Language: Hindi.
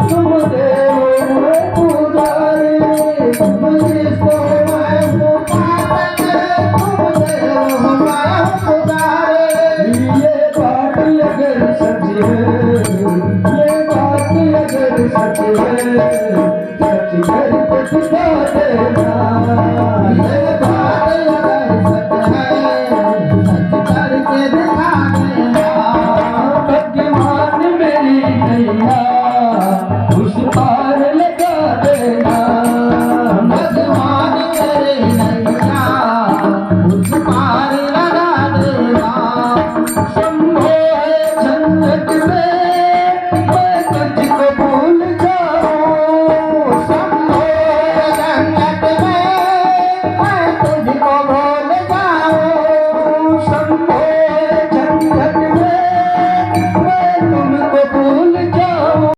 तुम देव मैं पुजारी, इसको मैं पुकारने, तुम देव मैं पुजारी। ये बात अगर सच है, ये बात अगर सच है, सच करके दिखा देना।